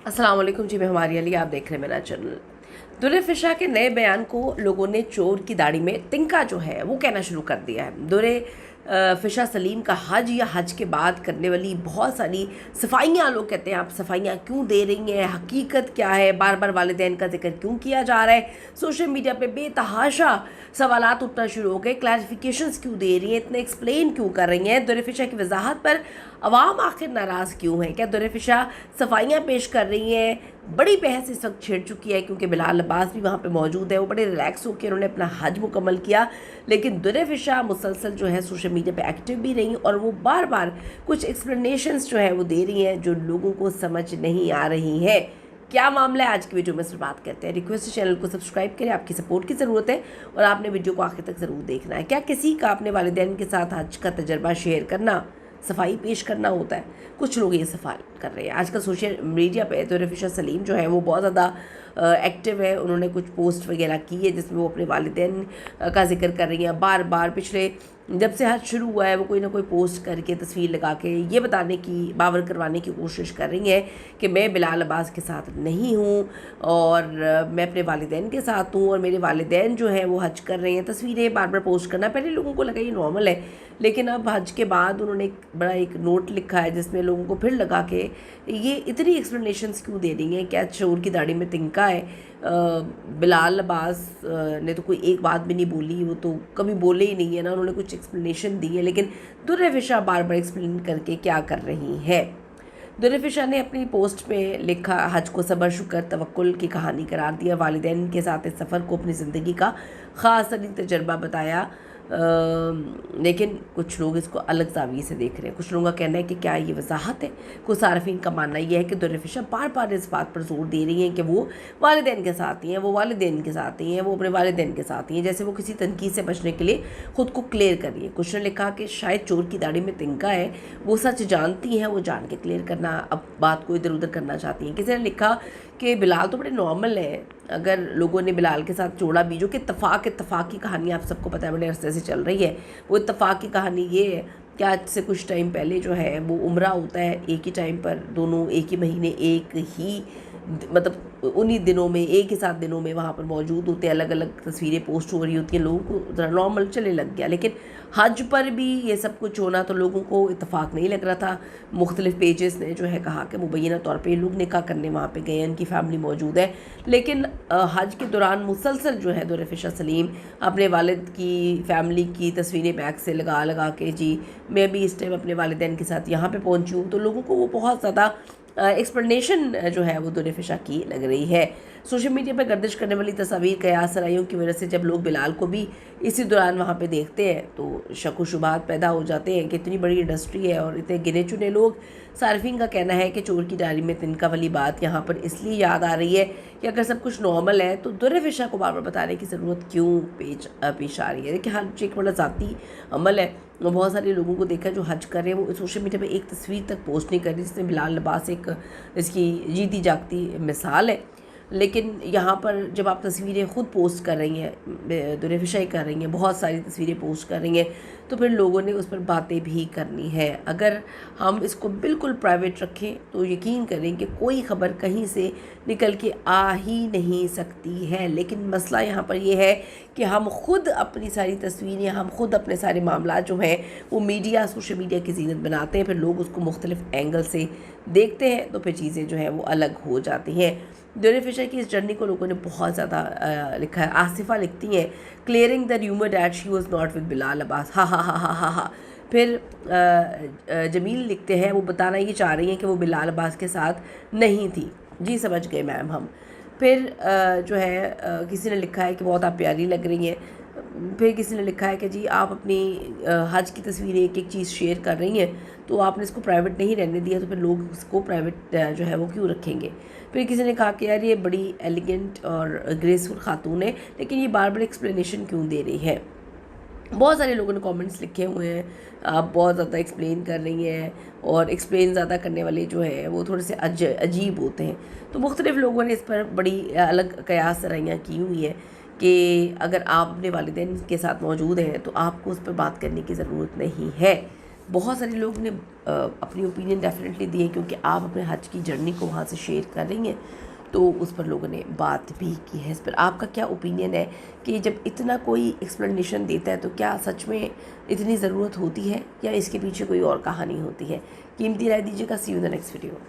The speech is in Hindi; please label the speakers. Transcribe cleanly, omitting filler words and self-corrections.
Speaker 1: अस्सलाम वालेकुम जी, मैं हमारी अली, आप देख रहे हैं मेरा चैनल। दुर्रे फिशा के नए बयान को लोगों ने चोर की दाढ़ी में तिनका जो है वो कहना शुरू कर दिया है। दुर्रे फिशा सलीम का हज या हज के बाद करने वाली बहुत सारी सफाइयाँ, लोग कहते हैं आप सफाइयाँ क्यों दे रही हैं, हकीकत क्या है, बार बार वालिदैन का जिक्र क्यों किया जा रहा है, सोशल मीडिया पे बेतहाशा सवालात उठना शुरू हो गए, क्लैरिफिकेशंस क्यों दे रही हैं, इतने एक्सप्लेन क्यों कर रही हैं, दुर्रे फिशा की वजाहत पर अवाम आखिर नाराज़ क्यों है, क्या दुर्रे फिशा सफाइयाँ पेश कर रही हैं। बड़ी बहस इस वक्त छिड़ चुकी है क्योंकि बिलाल अब्बास भी वहाँ पे मौजूद है, वो बड़े रिलैक्स होकर उन्होंने अपना हज मुकम्मल किया, लेकिन दुर्रे फिशा मुसलसल जो है सोशल मीडिया पे एक्टिव भी रही और वो बार बार कुछ एक्सप्लेनेशंस जो है वो दे रही हैं जो लोगों को समझ नहीं आ रही हैं। क्या मामला है, आज की वीडियो में इस पर बात करते हैं। रिक्वेस्ट चैनल को सब्सक्राइब करें, आपकी सपोर्ट की ज़रूरत है और आपने वीडियो को आखिर तक ज़रूर देखना है। क्या किसी का अपने वालिदैन के साथ हज का तजर्बा शेयर करना, सफाई पेश करना होता है? कुछ लोग ये सफाई कर रहे हैं आजकल सोशल मीडिया पे। तो रफीशा सलीम जो है वो बहुत ज़्यादा एक्टिव है, उन्होंने कुछ पोस्ट वगैरह की है जिसमें वो अपने वालिदैन का जिक्र कर रही हैं। बार बार पिछले जब से हज शुरू हुआ है वो कोई ना कोई पोस्ट करके तस्वीर लगा के ये बताने की, बावर करवाने की कोशिश कर रही हैं कि मैं बिलाल अब्बास के साथ नहीं हूँ और मैं अपने वालिदैन के साथ हूँ और मेरे वालिदैन जो हैं वो हज कर रहे हैं। तस्वीरें बार बार पोस्ट करना पहले लोगों को लगा ये नॉर्मल है, लेकिन अब हज के बाद उन्होंने एक नोट लिखा है जिसमें लोगों को फिर लगा के ये इतनी एक्सप्लेनेशंस क्यों दे रही हैं, क्या चोर की दाढ़ी में तिनका है। बिलाल अब्बास ने तो कोई एक बात भी नहीं बोली, वो तो कभी बोले ही नहीं है ना, उन्होंने कुछ एक्सप्लेनेशन दी है, लेकिन दुर्रे फिशा बार बार एक्सप्लेन करके क्या कर रही है। दुर्रे फिशा ने अपनी पोस्ट में लिखा, हज को सबर शुक्र तवक्कुल की कहानी करार दिया, वालिदैन के साथ इस सफ़र को अपनी ज़िंदगी का ख़ास तरीन तजर्बा बताया। लेकिन कुछ लोग इसको अलग ज़ाविये से देख रहे हैं। कुछ लोगों का कहना है कि क्या ये वजाहत है। कुछ सार्फिन का मानना यह है कि दुर्रे फिशा बार बार इस बात पर जोर दे रही हैं कि वो वालिदैन के साथ ही हैं, वो वालिदैन के साथ ही हैं, वो अपने वालिदैन के साथ ही हैं, जैसे वो किसी तनकीद से बचने के लिए ख़ुद को क्लियर कर रही है। कुछ ने लिखा कि शायद चोर की दाढ़ी में तिनका है, वो सच जानती हैं, वो जान के क्लियर करना, अब बात को इधर उधर करना चाहती हैं। किसी ने लिखा कि बिलाल तो बड़े नॉर्मल है, अगर लोगों ने बिलाल के साथ जोड़ा भी, जो कि इत्तफाक की कहानी आप सबको पता है बड़े अरसे से चल रही है, वो इत्तफाक की कहानी ये है कि आज से कुछ टाइम पहले जो है वो उम्रा होता है एक ही टाइम पर, दोनों एक ही महीने एक ही मतलब उन्हीं दिनों में, एक ही साथ दिनों में वहाँ पर मौजूद होते हैं। अलग अलग तस्वीरें पोस्ट हो रही होती हैं, लोगों को ज़रा नॉर्मल चले लग गया, लेकिन हज पर भी ये सब कुछ होना तो लोगों को इत्तेफाक नहीं लग रहा था। मुख्तलिफ पेजेस ने जो है कहा कि मुबैना तौर पर ये लोग निकाह करने वहाँ पर गए हैं, इनकी फैमिली मौजूद है, लेकिन हज के दौरान मुसलसल जो है दुर्रे फिशा सलीम अपने वालिद की फैमिली की तस्वीरें बैग से लगा लगा के, जी मैं भी इस टाइम अपने वालिदैन के साथ यहाँ पे पहुँची हूँ, तो लोगों को वो बहुत ज़्यादा एक्सप्लेनेशन जो है वो दुर्रे फिशा की लग रही है। सोशल मीडिया पर गर्दिश करने वाली तस्वीर कयास सराइयों की वजह से जब लोग बिलाल को भी इसी दौरान वहाँ पे देखते हैं तो शक व शुबात पैदा हो जाते हैं कि इतनी बड़ी इंडस्ट्री है और इतने गिने चुने लोग। सार्फिन का कहना है कि चोर की दाढ़ी में तिनका वाली बात यहाँ पर इसलिए याद आ रही है कि अगर सब कुछ नॉर्मल है तो दुर्रे फिशा को बार बार बताने की ज़रूरत क्यों पेश आ रही है। देखिए हज एक बड़ा ज़ाती अमल है, बहुत सारे लोगों को देखा जो हज कर रहे हैं वो सोशल मीडिया पे एक तस्वीर तक पोस्ट नहीं कर रही, जिसमें बिलाल अब्बास एक इसकी जीती जागती मिसाल है। लेकिन यहाँ पर जब आप तस्वीरें ख़ुद पोस्ट कर रही हैं, दुर्रे फिशा ही कर रही हैं, बहुत सारी तस्वीरें पोस्ट कर रही हैं, तो फिर लोगों ने उस पर बातें भी करनी है। अगर हम इसको बिल्कुल प्राइवेट रखें तो यकीन करें कि कोई ख़बर कहीं से निकल के आ ही नहीं सकती है। लेकिन मसला यहाँ पर यह है कि हम ख़ुद अपनी सारी तस्वीरें, हम ख़ुद अपने सारे मामला जो हैं वो मीडिया, सोशल मीडिया की ज़ीनत बनाते हैं, फिर लोग उसको मुख्तलिफ एंगल से देखते हैं, तो फिर चीज़ें जो हैं वो अलग हो जाती हैं। दुर्रे फिशा की इस जर्नी को लोगों ने बहुत ज़्यादा लिखा है। आसिफा लिखती हैं, clearing the rumour that she was not with Bilal Abbas, हा हा हा हा हा हा। फिर जमील लिखते हैं, वो बताना ये चाह रही हैं कि वो बिलाल अब्बास के साथ नहीं थी। जी समझ गए मैम हम। फिर जो है किसी ने लिखा है कि बहुत आप प्यारी लग रही हैं। फिर किसी ने लिखा है कि जी आप अपनी हज की तस्वीरें एक एक चीज़ शेयर कर रही हैं तो आपने इसको प्राइवेट नहीं रहने दिया, तो फिर लोग इसको प्राइवेट जो है वो क्यों रखेंगे। फिर किसी ने कहा कि यार ये बड़ी एलिगेंट और ग्रेसफुल खातून है, लेकिन ये बार बार एक्सप्लेनेशन क्यों दे रही है। बहुत सारे लोगों ने कमेंट्स लिखे हुए हैं, आप बहुत ज़्यादा एक्सप्लेन कर रही हैं और एक्सप्लेन ज़्यादा करने वाले जो है वो थोड़े से अजीब होते हैं। तो मुख्तलिफ लोगों ने इस पर बड़ी अलग कयास सराइयाँ की हुई है कि अगर आप अपने वालिदैन के साथ मौजूद हैं तो आपको उस पर बात करने की ज़रूरत नहीं है। बहुत सारे लोग ने अपनी ओपिनियन डेफिनेटली दी है, क्योंकि आप अपने हज की जर्नी को वहाँ से शेयर कर रही हैं, तो उस पर लोगों ने बात भी की है। इस पर आपका क्या ओपिनियन है कि जब इतना कोई एक्सप्लेनेशन देता है तो क्या सच में इतनी ज़रूरत होती है या इसके पीछे कोई और कहानी होती है? कीमती राय दीजिएगा। See you in the next video.